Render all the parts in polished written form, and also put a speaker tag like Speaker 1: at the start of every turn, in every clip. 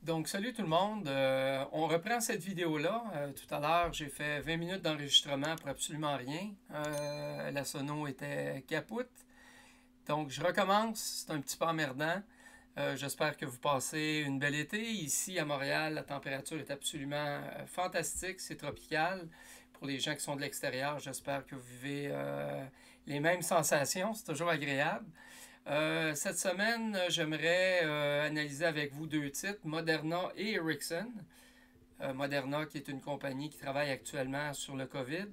Speaker 1: Donc, salut tout le monde. On reprend cette vidéo-là. Tout à l'heure, j'ai fait 20 minutes d'enregistrement pour absolument rien. La sono était capote. Donc, je recommence. C'est un petit peu emmerdant. J'espère que vous passez une belle été. Ici, à Montréal, la température est absolument fantastique. C'est tropical. Pour les gens qui sont de l'extérieur, j'espère que vous vivez les mêmes sensations. C'est toujours agréable. Cette semaine, j'aimerais analyser avec vous deux titres, Moderna et Ericsson. Moderna, qui est une compagnie qui travaille actuellement sur le COVID,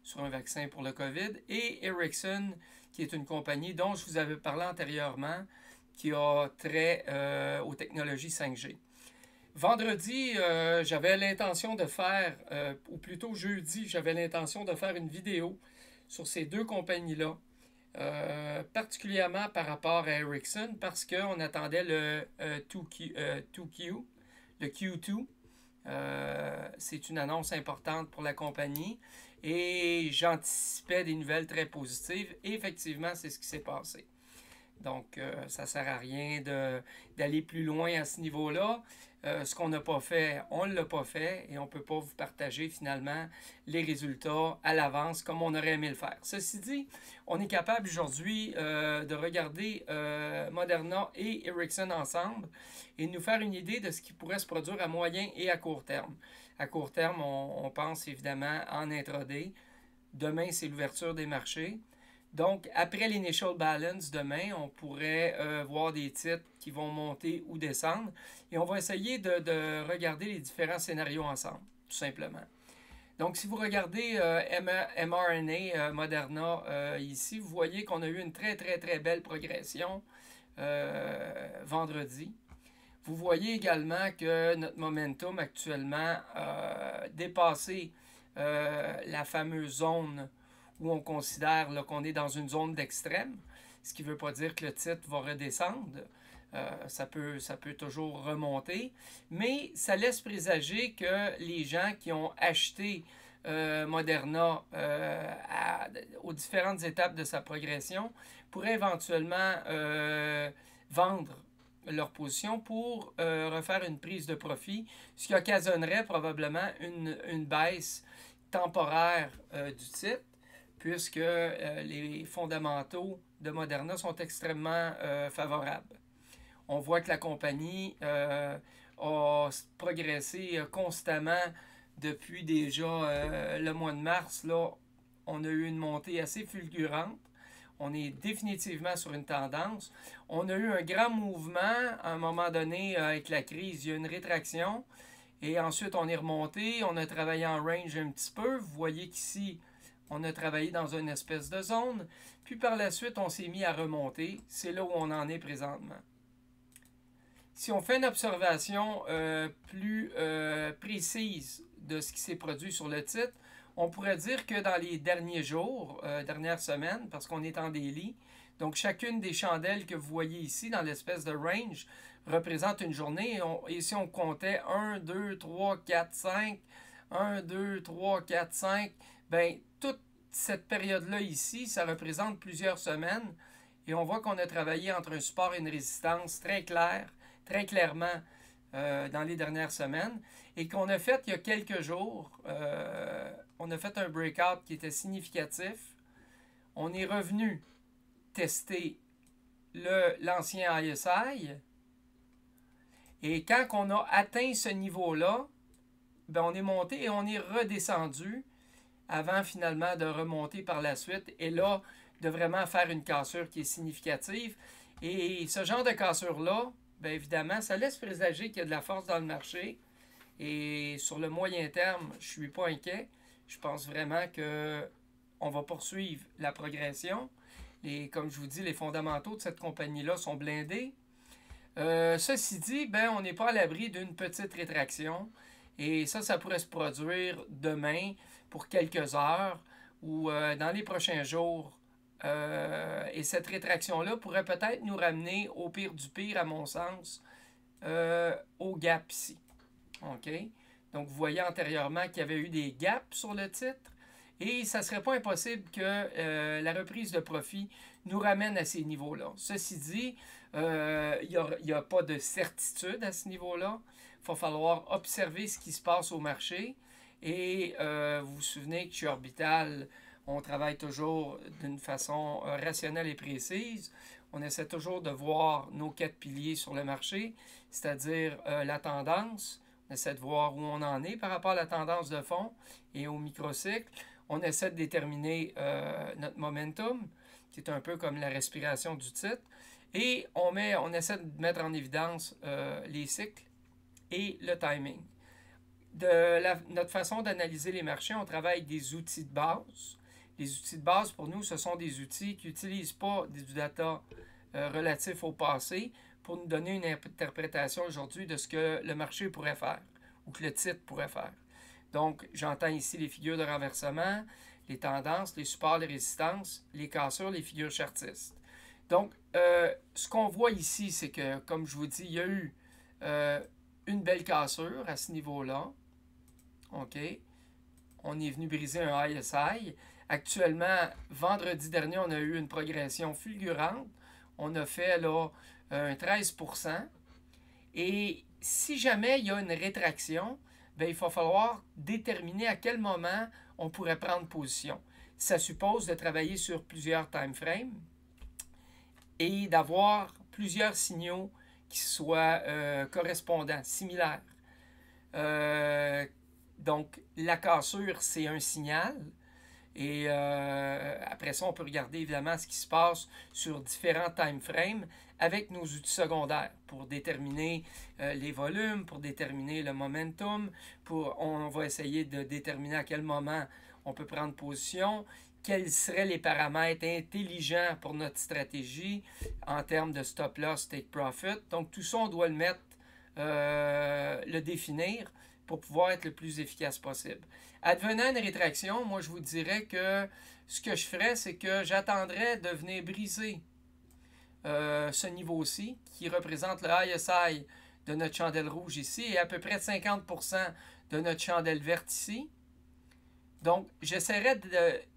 Speaker 1: sur un vaccin pour le COVID, et Ericsson, qui est une compagnie dont je vous avais parlé antérieurement, qui a trait aux technologies 5G. Vendredi, j'avais l'intention de faire, ou plutôt jeudi, j'avais l'intention de faire une vidéo sur ces deux compagnies-là. Particulièrement par rapport à Ericsson parce qu'on attendait le 2Q, le Q2. C'est une annonce importante pour la compagnie et j'anticipais des nouvelles très positives et effectivement, c'est ce qui s'est passé. Donc, ça ne sert à rien d'aller plus loin à ce niveau-là. Ce qu'on n'a pas fait, on ne l'a pas fait et on ne peut pas vous partager finalement les résultats à l'avance comme on aurait aimé le faire. Ceci dit, on est capable aujourd'hui de regarder Moderna et Ericsson ensemble et de nous faire une idée de ce qui pourrait se produire à moyen et à court terme. À court terme, on pense évidemment en intraday. Demain, c'est l'ouverture des marchés. Donc, après l'initial balance demain, on pourrait voir des titres qui vont monter ou descendre. Et on va essayer de regarder les différents scénarios ensemble, tout simplement. Donc, si vous regardez mRNA Moderna ici, vous voyez qu'on a eu une très, très, très belle progression vendredi. Vous voyez également que notre momentum actuellement a dépassé la fameuse zone où on considère qu'on est dans une zone d'extrême, ce qui ne veut pas dire que le titre va redescendre. Ça peut toujours remonter, mais ça laisse présager que les gens qui ont acheté Moderna aux différentes étapes de sa progression pourraient éventuellement vendre leur position pour refaire une prise de profit, ce qui occasionnerait probablement une baisse temporaire du titre, puisque les fondamentaux de Moderna sont extrêmement favorables. On voit que la compagnie a progressé constamment depuis déjà le mois de mars. Là, on a eu une montée assez fulgurante. On est définitivement sur une tendance. On a eu un grand mouvement à un moment donné avec la crise. Il y a une rétraction. Et ensuite, on est remonté. On a travaillé en range un petit peu. Vous voyez qu'ici, on a travaillé dans une espèce de zone. Puis par la suite, on s'est mis à remonter. C'est là où on en est présentement. Si on fait une observation plus précise de ce qui s'est produit sur le titre, on pourrait dire que dans les derniers jours, dernières semaines, parce qu'on est en daily, donc chacune des chandelles que vous voyez ici dans l'espèce de range représente une journée. Et si on comptait 1, 2, 3, 4, 5, 1, 2, 3, 4, 5, bien, toute cette période-là ici, ça représente plusieurs semaines. Et on voit qu'on a travaillé entre un support et une résistance très clairement dans les dernières semaines. Et qu'on a fait il y a quelques jours, on a fait un breakout qui était significatif. On est revenu tester l'ancien ISI. Et quand on a atteint ce niveau-là, ben on est monté et on est redescendu avant finalement de remonter par la suite. Et là, de vraiment faire une cassure qui est significative. Et ce genre de cassure-là, bien évidemment, ça laisse présager qu'il y a de la force dans le marché. Et sur le moyen terme, je ne suis pas inquiet. Je pense vraiment qu'on va poursuivre la progression. Et comme je vous dis, les fondamentaux de cette compagnie-là sont blindés. Ceci dit, ben, on n'est pas à l'abri d'une petite rétraction. Et ça pourrait se produire demain pour quelques heures ou dans les prochains jours. Et cette rétraction-là pourrait peut-être nous ramener au pire du pire, à mon sens, au gap ici. OK? Donc, vous voyez antérieurement qu'il y avait eu des gaps sur le titre. Et ça ne serait pas impossible que la reprise de profit nous ramène à ces niveaux-là. Ceci dit, il n'y a pas de certitude à ce niveau-là. il va falloir observer ce qui se passe au marché. Et vous vous souvenez que chez Orbital, on travaille toujours d'une façon rationnelle et précise. On essaie toujours de voir nos 4 piliers sur le marché, c'est-à-dire la tendance. On essaie de voir où on en est par rapport à la tendance de fond et au microcycle. On essaie de déterminer notre momentum, qui est un peu comme la respiration du titre. Et on essaie de mettre en évidence les cycles et le timing. Notre façon d'analyser les marchés, on travaille avec des outils de base. Les outils de base, pour nous, ce sont des outils qui n'utilisent pas du data relatif au passé pour nous donner une interprétation aujourd'hui de ce que le marché pourrait faire ou que le titre pourrait faire. Donc, j'entends ici les figures de renversement, les tendances, les supports, les résistances, les cassures, les figures chartistes. Donc, ce qu'on voit ici, c'est que, comme je vous dis, il y a eu une belle cassure à ce niveau-là. OK. On est venu briser un ISI. Actuellement, vendredi dernier, on a eu une progression fulgurante. On a fait là un 13%. Et si jamais il y a une rétraction, bien, il va falloir déterminer à quel moment on pourrait prendre position. Ça suppose de travailler sur plusieurs time frames et d'avoir plusieurs signaux qui soient correspondants, similaires. Donc, la cassure, c'est un signal. Et après ça, on peut regarder évidemment ce qui se passe sur différents time frames avec nos outils secondaires pour déterminer les volumes, pour déterminer le momentum. On va essayer de déterminer à quel moment on peut prendre position, quels seraient les paramètres intelligents pour notre stratégie en termes de stop loss, take profit. Donc tout ça, on doit le définir pour pouvoir être le plus efficace possible. Advenant une rétraction, moi je vous dirais que ce que je ferais, c'est que j'attendrais de venir briser ce niveau-ci, qui représente le ISI de notre chandelle rouge ici, et à peu près 50% de notre chandelle verte ici. Donc, j'essaierais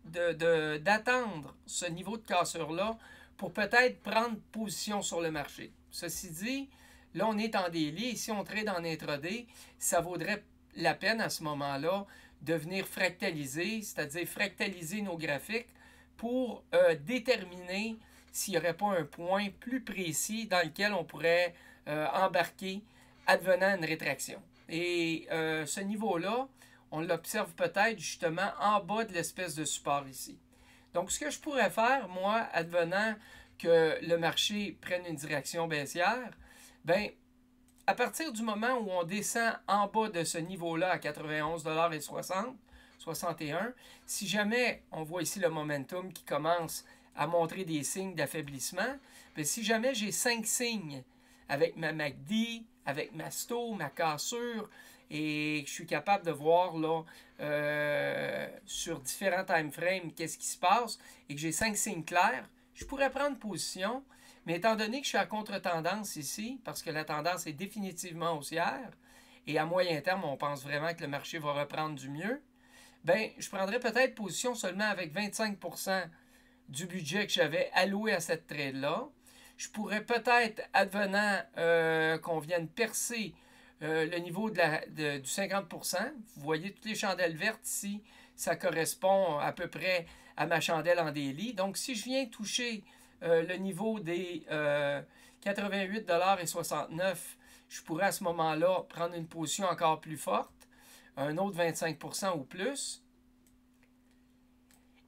Speaker 1: d'attendre ce niveau de cassure-là pour peut-être prendre position sur le marché. Ceci dit, là, on est en daily, et si on trade en intraday, ça vaudrait la peine à ce moment-là de venir fractaliser, c'est-à-dire fractaliser nos graphiques pour déterminer s'il n'y aurait pas un point plus précis dans lequel on pourrait embarquer advenant une rétraction. Et ce niveau-là, on l'observe peut-être justement en bas de l'espèce de support ici. Donc, ce que je pourrais faire, moi, advenant que le marché prenne une direction baissière, bien, à partir du moment où on descend en bas de ce niveau-là à 91,60 61, si jamais on voit ici le momentum qui commence à montrer des signes d'affaiblissement, bien, si jamais j'ai 5 signes avec ma MACD, avec ma STO, ma cassure, et je suis capable de voir là, sur différents time frames qu'est-ce qui se passe, et que j'ai 5 signes clairs, je pourrais prendre position, mais étant donné que je suis à contre-tendance ici, parce que la tendance est définitivement haussière, et à moyen terme, on pense vraiment que le marché va reprendre du mieux, bien, je prendrais peut-être position seulement avec 25% du budget que j'avais alloué à cette trade-là. Je pourrais peut-être, advenant qu'on vienne percer le niveau du 50%, vous voyez toutes les chandelles vertes ici, ça correspond à peu près à ma chandelle en daily. Donc, si je viens toucher le niveau des 88,69 $, je pourrais à ce moment-là prendre une position encore plus forte, un autre 25% ou plus.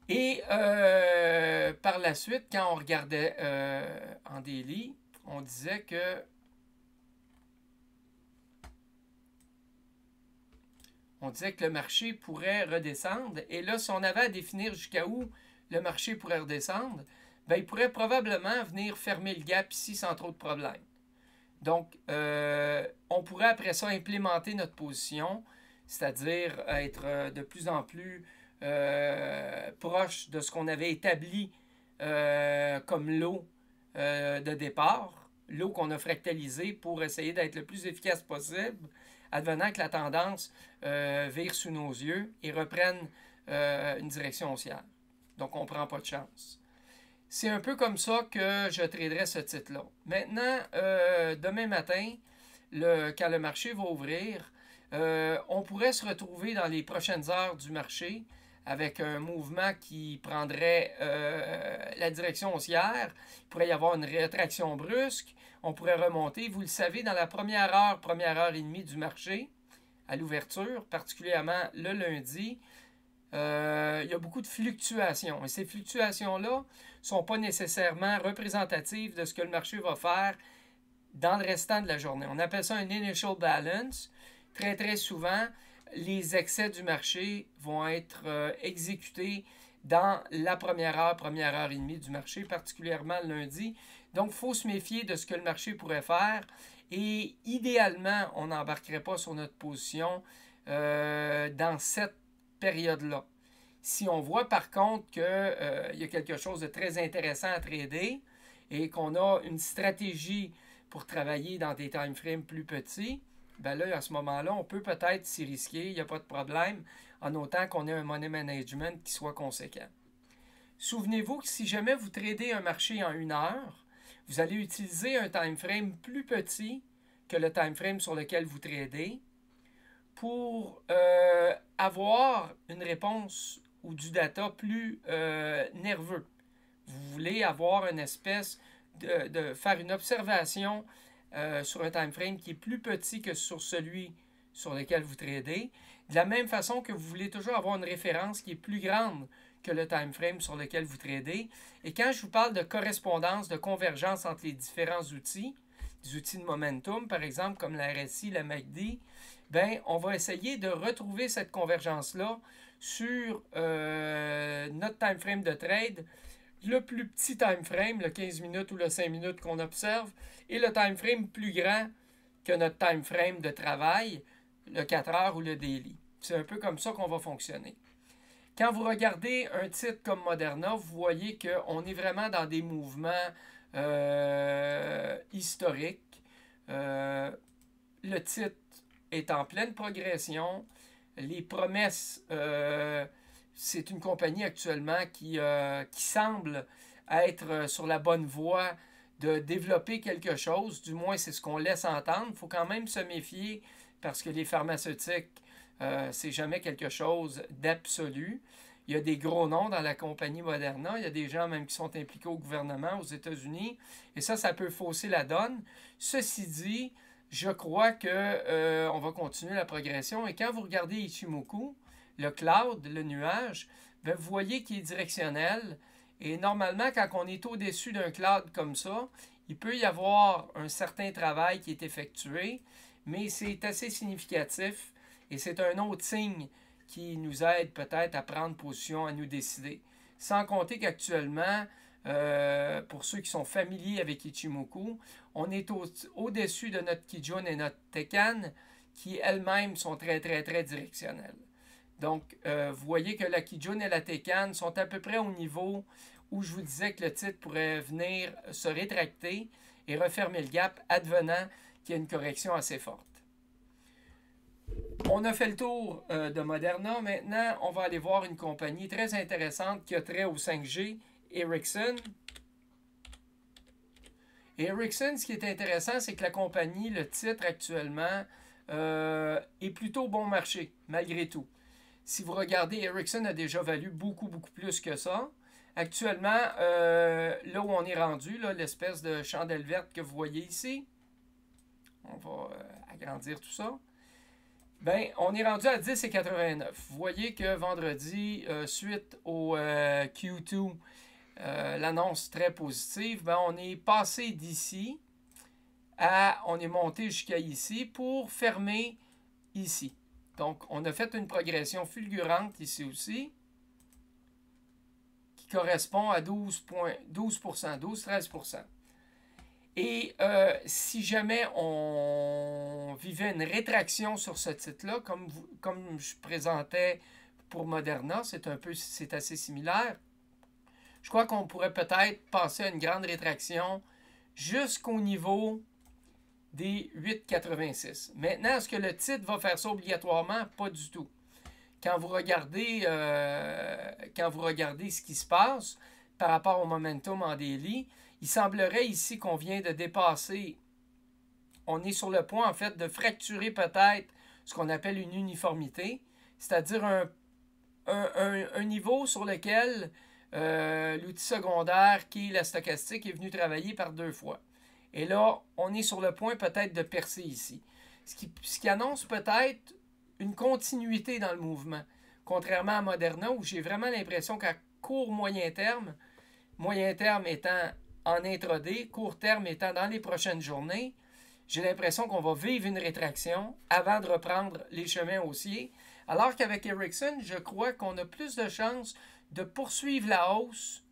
Speaker 1: Et par la suite, quand on regardait en daily, on disait que le marché pourrait redescendre. Et là, si on avait à définir jusqu'à où le marché pourrait redescendre, bien, il pourrait probablement venir fermer le gap ici sans trop de problèmes. Donc, on pourrait après ça implémenter notre position, c'est-à-dire être de plus en plus proche de ce qu'on avait établi comme lot de départ, lot qu'on a fractalisé pour essayer d'être le plus efficace possible, advenant que la tendance vire sous nos yeux et reprenne une direction haussière. Donc, on ne prend pas de chance. C'est un peu comme ça que je traderais ce titre-là. Maintenant, demain matin, quand le marché va ouvrir, on pourrait se retrouver dans les prochaines heures du marché avec un mouvement qui prendrait la direction haussière. Il pourrait y avoir une rétraction brusque. On pourrait remonter. Vous le savez, dans la première heure et demie du marché, à l'ouverture, particulièrement le lundi, il y a beaucoup de fluctuations. Et ces fluctuations-là ne sont pas nécessairement représentatives de ce que le marché va faire dans le restant de la journée. On appelle ça un initial balance. Très, très souvent, les excès du marché vont être exécutés dans la première heure et demie du marché, particulièrement le lundi. Donc, il faut se méfier de ce que le marché pourrait faire. Et idéalement, on n'embarquerait pas sur notre position dans cette période-là. Si on voit par contre qu'il y a quelque chose de très intéressant à trader et qu'on a une stratégie pour travailler dans des time frames plus petits, ben là, à ce moment-là, on peut peut-être s'y risquer, il n'y a pas de problème, en autant qu'on ait un money management qui soit conséquent. Souvenez-vous que si jamais vous tradez un marché en 1 heure, vous allez utiliser un time frame plus petit que le time frame sur lequel vous tradez pour avoir une réponse ou du data plus nerveux. Vous voulez avoir une espèce de faire une observation sur un time frame qui est plus petit que sur celui sur lequel vous tradez. De la même façon que vous voulez toujours avoir une référence qui est plus grande que le time frame sur lequel vous tradez. Et quand je vous parle de correspondance, de convergence entre les différents outils, des outils de momentum, par exemple, comme la RSI, la MACD, ben, on va essayer de retrouver cette convergence-là sur notre time frame de trade, le plus petit time frame, le 15 minutes ou le 5 minutes qu'on observe, et le time frame plus grand que notre time frame de travail, le 4 heures ou le daily. C'est un peu comme ça qu'on va fonctionner. Quand vous regardez un titre comme Moderna, vous voyez qu'on est vraiment dans des mouvements historiques. Le titre est en pleine progression. Les promesses, c'est une compagnie actuellement qui semble être sur la bonne voie de développer quelque chose. Du moins, c'est ce qu'on laisse entendre. Il faut quand même se méfier parce que les pharmaceutiques, c'est jamais quelque chose d'absolu. Il y a des gros noms dans la compagnie Moderna. Il y a des gens même qui sont impliqués au gouvernement aux États-Unis. Et ça peut fausser la donne. Ceci dit, je crois qu'on va continuer la progression. Et quand vous regardez Ichimoku, le cloud, le nuage, bien, vous voyez qu'il est directionnel. Et normalement, quand on est au-dessus d'un cloud comme ça, il peut y avoir un certain travail qui est effectué, mais c'est assez significatif et c'est un autre signe qui nous aide peut-être à prendre position, à nous décider. Sans compter qu'actuellement, pour ceux qui sont familiers avec Ichimoku, on est au-dessus de notre Kijun et notre Tekan qui elles-mêmes sont très, très, très directionnelles. Donc, vous voyez que la Kijun et la Tekan sont à peu près au niveau où je vous disais que le titre pourrait venir se rétracter et refermer le gap advenant qu'il y a une correction assez forte. On a fait le tour de Moderna. Maintenant, on va aller voir une compagnie très intéressante qui a trait au 5G, Ericsson. Et Ericsson, ce qui est intéressant, c'est que la compagnie, le titre actuellement, est plutôt bon marché, malgré tout. Si vous regardez, Ericsson a déjà valu beaucoup, beaucoup plus que ça. Actuellement, là où on est rendu, l'espèce de chandelle verte que vous voyez ici, on va agrandir tout ça. Bien, on est rendu à 10,89. Vous voyez que vendredi, suite au Q2, l'annonce très positive, bien, on est passé d'ici on est monté jusqu'à ici pour fermer ici. Donc, on a fait une progression fulgurante ici aussi, qui correspond à 12-13%. Et si jamais on vivait une rétraction sur ce titre-là, comme je présentais pour Moderna, c'est assez similaire, je crois qu'on pourrait peut-être passer à une grande rétraction jusqu'au niveau des 8,86. Maintenant, est-ce que le titre va faire ça obligatoirement? Pas du tout. Quand vous regardez ce qui se passe par rapport au momentum en daily, il semblerait ici qu'on vient de dépasser on est sur le point, en fait, de fracturer peut-être ce qu'on appelle une uniformité, c'est-à-dire un niveau sur lequel l'outil secondaire, qui est la stochastique, est venu travailler par 2 fois. Et là, on est sur le point peut-être de percer ici. Ce qui annonce peut-être une continuité dans le mouvement, contrairement à Moderna, où j'ai vraiment l'impression qu'à moyen terme étant en intraday, court terme étant dans les prochaines journées, j'ai l'impression qu'on va vivre une rétraction avant de reprendre les chemins haussiers. Alors qu'avec Ericsson, je crois qu'on a plus de chances de poursuivre la hausse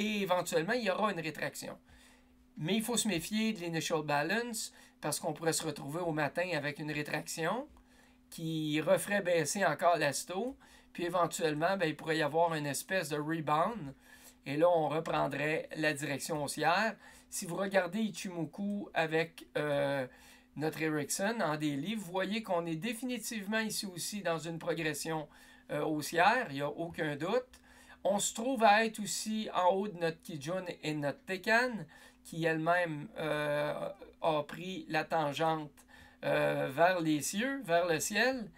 Speaker 1: et éventuellement, il y aura une rétraction. Mais il faut se méfier de l'initial balance parce qu'on pourrait se retrouver au matin avec une rétraction qui referait baisser encore la sto. Puis éventuellement, il pourrait y avoir une espèce de rebound. Et là, on reprendrait la direction haussière. Si vous regardez Ichimoku avec notre Ericsson en daily, vous voyez qu'on est définitivement ici aussi dans une progression haussière. Il n'y a aucun doute. On se trouve à être aussi en haut de notre Kijun et notre Tekan, qui elle-même a pris la tangente vers les cieux, vers le ciel.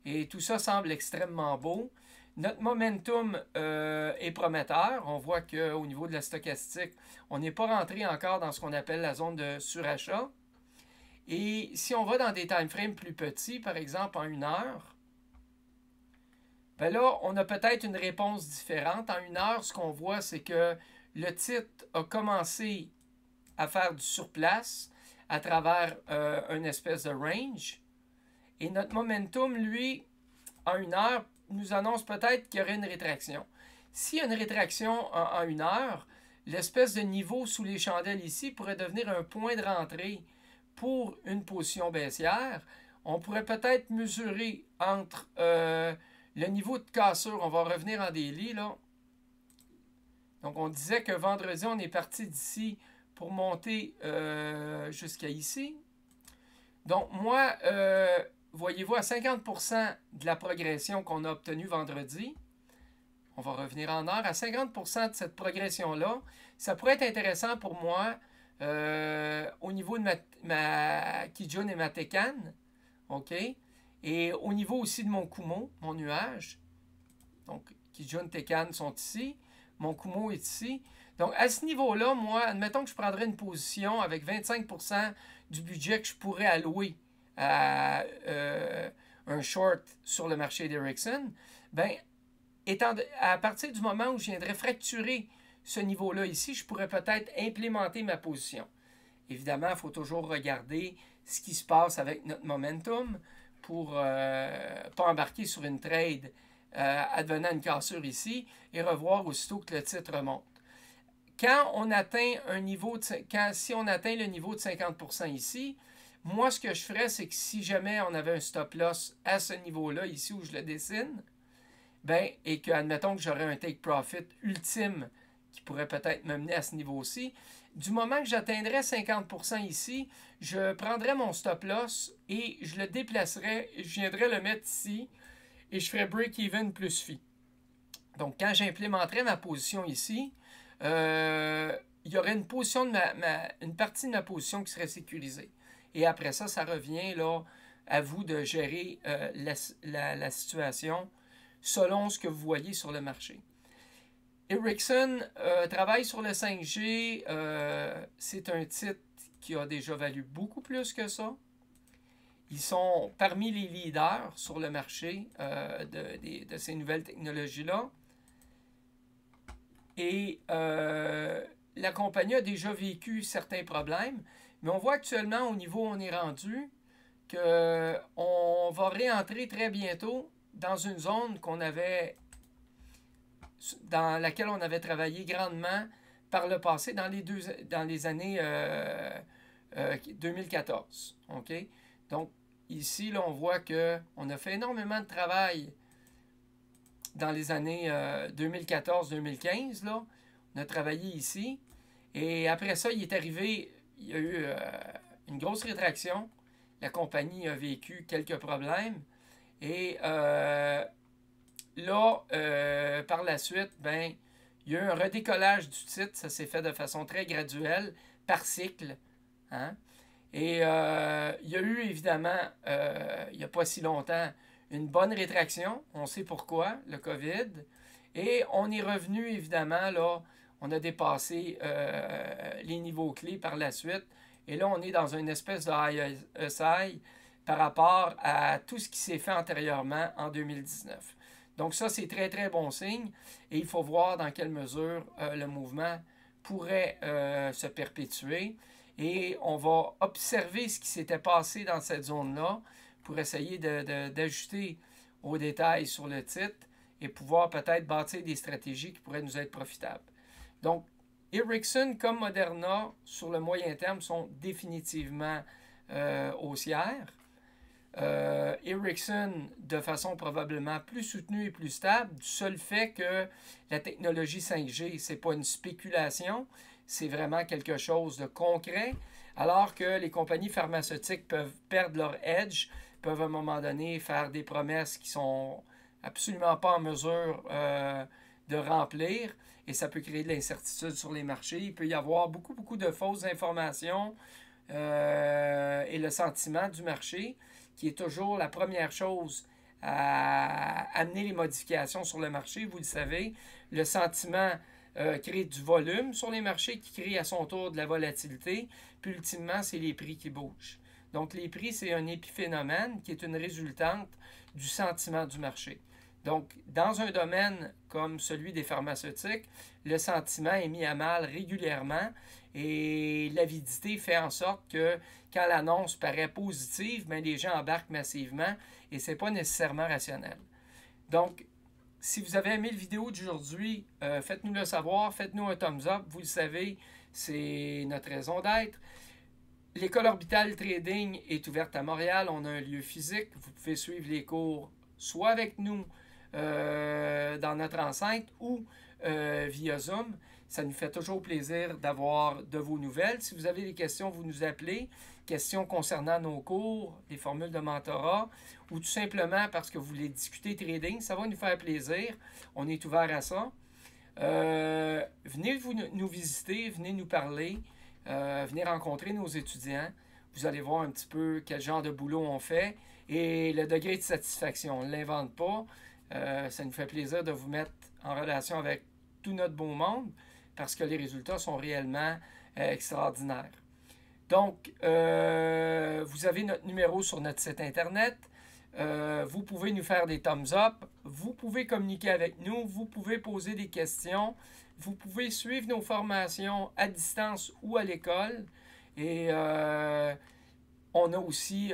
Speaker 1: Et tout ça semble extrêmement beau. Notre momentum est prometteur. On voit qu'au niveau de la stochastique, on n'est pas rentré encore dans ce qu'on appelle la zone de surachat. Et si on va dans des time frames plus petits, par exemple en 1 heure, ben là, on a peut-être une réponse différente. En 1 heure, ce qu'on voit, c'est que le titre a commencé à faire du surplace à travers une espèce de range. Et notre momentum, lui, en 1 heure, nous annonce peut-être qu'il y aurait une rétraction. S'il y a une rétraction en 1 heure, l'espèce de niveau sous les chandelles ici pourrait devenir un point de rentrée pour une position baissière. On pourrait peut-être mesurer entre le niveau de cassure. On va revenir en daily, là. Donc, on disait que vendredi, on est parti d'ici pour monter jusqu'à ici. Donc, moi, voyez-vous, à 50% de la progression qu'on a obtenue vendredi, on va revenir en heure, à 50% de cette progression-là, ça pourrait être intéressant pour moi au niveau de ma Kijun et ma Tekan, OK? Et au niveau aussi de mon Kumo, mon nuage. Donc, Kijun, Tekan sont ici. Mon Kumo est ici. Donc, à ce niveau-là, moi, admettons que je prendrais une position avec 25% du budget que je pourrais allouer à un short sur le marché d'Ericsson, bien, à partir du moment où je viendrais fracturer ce niveau-là ici, je pourrais peut-être implémenter ma position. Évidemment, il faut toujours regarder ce qui se passe avec notre momentum pour ne pas embarquer sur une trade advenant une cassure ici et revoir aussitôt que le titre remonte. Quand on atteint un niveau si on atteint le niveau de 50% ici, moi ce que je ferais, c'est que si jamais on avait un stop loss à ce niveau-là, ici où je le dessine, ben, et que, admettons que j'aurais un take profit ultime qui pourrait peut-être me mener à ce niveau-ci, du moment que j'atteindrais 50% ici, je prendrais mon stop loss et je le déplacerais, je viendrais le mettre ici et je ferais break-even plus phi. Donc, quand j'implémenterais ma position ici, il y aurait une partie de ma position qui serait sécurisée. Et après ça, ça revient là, à vous de gérer la situation selon ce que vous voyez sur le marché. Ericsson travaille sur le 5G. C'est un titre qui a déjà valu beaucoup plus que ça. Ils sont parmi les leaders sur le marché de ces nouvelles technologies-là. Et la compagnie a déjà vécu certains problèmes, mais on voit actuellement au niveau où on est rendu qu'on va réentrer très bientôt dans une zone dans laquelle on avait travaillé grandement par le passé dans les années 2014. Okay? Donc, ici, là, on voit qu'on a fait énormément de travail dans les années 2014-2015. Là. On a travaillé ici. Et après ça, il y a eu une grosse rétraction. La compagnie a vécu quelques problèmes. Et là, par la suite, ben, il y a eu un redécollage du titre. Ça s'est fait de façon très graduelle, par cycle. Hein? Et il y a eu évidemment, il n'y a pas si longtemps, une bonne rétraction. On sait pourquoi, le COVID. Et on est revenu évidemment, là, on a dépassé les niveaux clés par la suite. Et là, on est dans une espèce de ISI par rapport à tout ce qui s'est fait antérieurement en 2019. Donc ça, c'est très, très bon signe. Et il faut voir dans quelle mesure le mouvement pourrait se perpétuer. Et on va observer ce qui s'était passé dans cette zone-là pour essayer d'ajuster aux détails sur le titre et pouvoir peut-être bâtir des stratégies qui pourraient nous être profitables. Donc, Ericsson comme Moderna, sur le moyen terme, sont définitivement haussières. Ericsson de façon probablement plus soutenue et plus stable, du seul fait que la technologie 5G, ce n'est pas une spéculation, c'est vraiment quelque chose de concret, alors que les compagnies pharmaceutiques peuvent perdre leur edge, peuvent à un moment donné faire des promesses qui sont absolument pas en mesure de remplir, et ça peut créer de l'incertitude sur les marchés. Il peut y avoir beaucoup de fausses informations et le sentiment du marché, qui est toujours la première chose à amener les modifications sur le marché. Vous le savez, le sentiment crée du volume sur les marchés qui crée à son tour de la volatilité. Puis ultimement, c'est les prix qui bougent. Donc les prix, c'est un épiphénomène qui est une résultante du sentiment du marché. Donc, dans un domaine comme celui des pharmaceutiques, le sentiment est mis à mal régulièrement et l'avidité fait en sorte que quand l'annonce paraît positive, bien, les gens embarquent massivement et ce n'est pas nécessairement rationnel. Donc, si vous avez aimé la vidéo d'aujourd'hui, faites-nous le savoir, faites-nous un thumbs up. Vous le savez, c'est notre raison d'être. L'école Orbital Trading est ouverte à Montréal. On a un lieu physique. Vous pouvez suivre les cours soit avec nous dans notre enceinte ou via Zoom. Ça nous fait toujours plaisir d'avoir de vos nouvelles. Si vous avez des questions, vous nous appelez. Questions concernant nos cours, les formules de mentorat, ou tout simplement parce que vous voulez discuter trading, ça va nous faire plaisir. On est ouvert à ça. Venez nous visiter, venez nous parler, venez rencontrer nos étudiants. Vous allez voir un petit peu quel genre de boulot on fait et le degré de satisfaction. On ne l'invente pas. Ça nous fait plaisir de vous mettre en relation avec tout notre beau monde parce que les résultats sont réellement extraordinaires. Donc, vous avez notre numéro sur notre site Internet. Vous pouvez nous faire des thumbs up. Vous pouvez communiquer avec nous. Vous pouvez poser des questions. Vous pouvez suivre nos formations à distance ou à l'école. Et on a aussi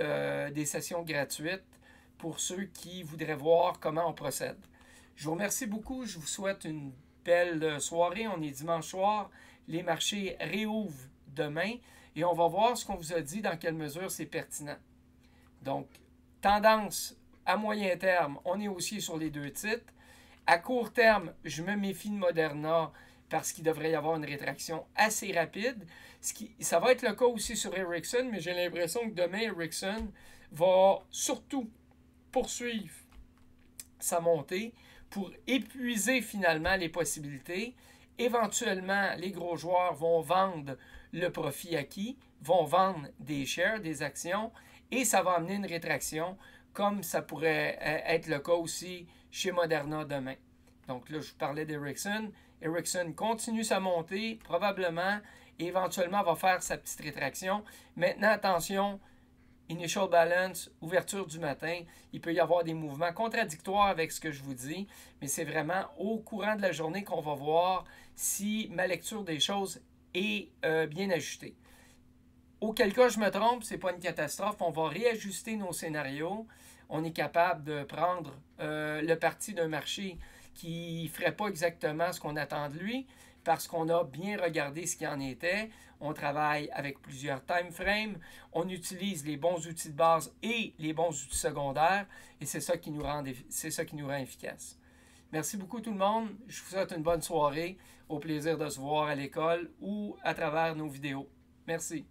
Speaker 1: des sessions gratuites pour ceux qui voudraient voir comment on procède. Je vous remercie beaucoup. Je vous souhaite une belle soirée. On est dimanche soir. Les marchés réouvrent demain. Et on va voir ce qu'on vous a dit, dans quelle mesure c'est pertinent. Donc, tendance à moyen terme, on est haussier sur les deux titres. À court terme, je me méfie de Moderna parce qu'il devrait y avoir une rétraction assez rapide. Ça va être le cas aussi sur Ericsson, mais j'ai l'impression que demain, Ericsson va surtout poursuivre sa montée pour épuiser finalement les possibilités. Éventuellement, les gros joueurs vont vendre le profit acquis, vont vendre des shares, des actions, et ça va amener une rétraction, comme ça pourrait être le cas aussi chez Moderna demain. Donc là, je vous parlais d'Ericsson. Ericsson continue sa montée, probablement, et éventuellement va faire sa petite rétraction. Maintenant, attention, initial balance, ouverture du matin, il peut y avoir des mouvements contradictoires avec ce que je vous dis, mais c'est vraiment au courant de la journée qu'on va voir si ma lecture des choses est bien ajustée. Auquel cas je me trompe, ce n'est pas une catastrophe, on va réajuster nos scénarios, on est capable de prendre le parti d'un marché qui ne ferait pas exactement ce qu'on attend de lui, parce qu'on a bien regardé ce qu'il en était. On travaille avec plusieurs time frames, on utilise les bons outils de base et les bons outils secondaires, et c'est ça qui nous rend efficaces. Merci beaucoup tout le monde, je vous souhaite une bonne soirée, au plaisir de se voir à l'école ou à travers nos vidéos. Merci.